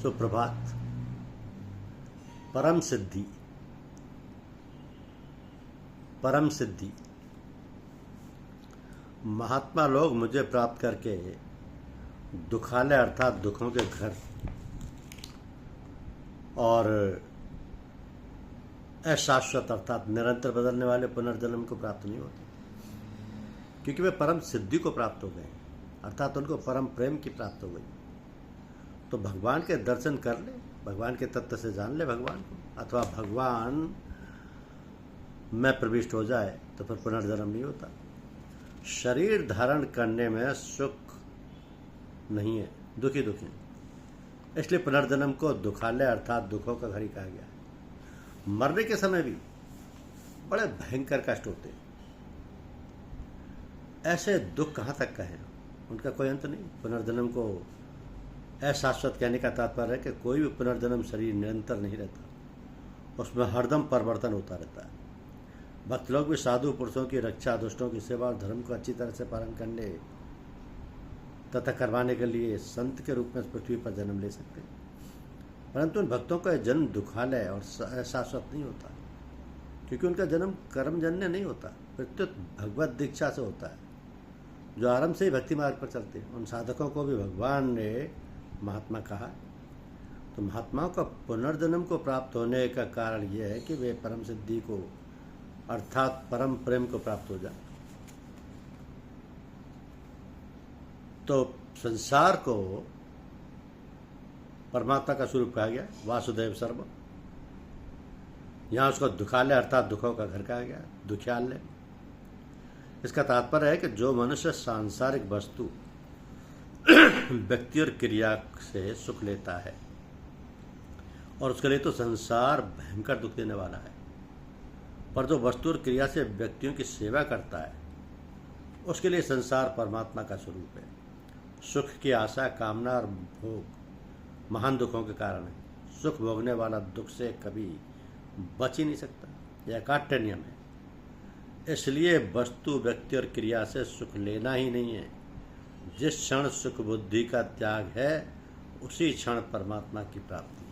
सुप्रभात। परम सिद्धि, परम सिद्धि। महात्मा लोग मुझे प्राप्त करके दुखालय अर्थात दुखों के घर और अशाश्वत अर्थात निरंतर बदलने वाले पुनर्जन्म को प्राप्त नहीं होते, क्योंकि वे परम सिद्धि को प्राप्त हो गए, अर्थात उनको परम प्रेम की प्राप्त हो गई। तो भगवान के दर्शन कर ले, भगवान के तत्व से जान ले भगवान को, अथवा भगवान में प्रविष्ट हो जाए तो फिर पुनर्जन्म नहीं होता। शरीर धारण करने में सुख नहीं है, दुखी दुखी, इसलिए पुनर्जन्म को दुखालय अर्थात दुखों का घर ही कहा गया है। मरने के समय भी बड़े भयंकर कष्ट होते हैं। ऐसे दुख कहाँ तक का है, उनका कोई अंत नहीं। पुनर्जन्म को अशाश्वत कहने का तात्पर्य है कि कोई भी पुनर्जन्म शरीर निरंतर नहीं रहता, उसमें हरदम परिवर्तन होता रहता है। भक्त लोग भी साधु पुरुषों की रक्षा, दुष्टों की सेवा और धर्म को अच्छी तरह से पालन करने तथा करवाने के लिए संत के रूप में इस पृथ्वी पर जन्म ले सकते हैं, परंतु उन भक्तों का जन्म दुखालय और शाश्वत नहीं होता, क्योंकि उनका जन्म कर्मजन्य नहीं होता, प्रत्युत भगवत दीक्षा से होता है, जो आरंभ से ही भक्ति मार्ग पर चलते हैं। उन साधकों को भी भगवान ने महात्मा कहा। तो महात्माओं का पुनर्जन्म को प्राप्त होने का कारण यह है कि वे परम सिद्धि को अर्थात परम प्रेम को प्राप्त हो जाए। तो संसार को परमात्मा का स्वरूप कहा गया, वासुदेव सर्वम। यहाँ उसको दुखालय अर्थात दुखों का घर कहा गया, दुख्यालय। इसका तात्पर्य है कि जो मनुष्य सांसारिक वस्तु, व्यक्ति और क्रिया से सुख लेता है, और उसके लिए तो संसार भयंकर दुख देने वाला है, पर जो वस्तु और क्रिया से व्यक्तियों की सेवा करता है, उसके लिए संसार परमात्मा का स्वरूप है। सुख की आशा, कामना और भोग महान दुखों के कारण है। सुख भोगने वाला दुख से कभी बच ही नहीं सकता, यह काट्य नियम है। इसलिए वस्तु, व्यक्ति और क्रिया से सुख लेना ही नहीं है। जिस क्षण सुख बुद्धि का त्याग है, उसी क्षण परमात्मा की प्राप्ति।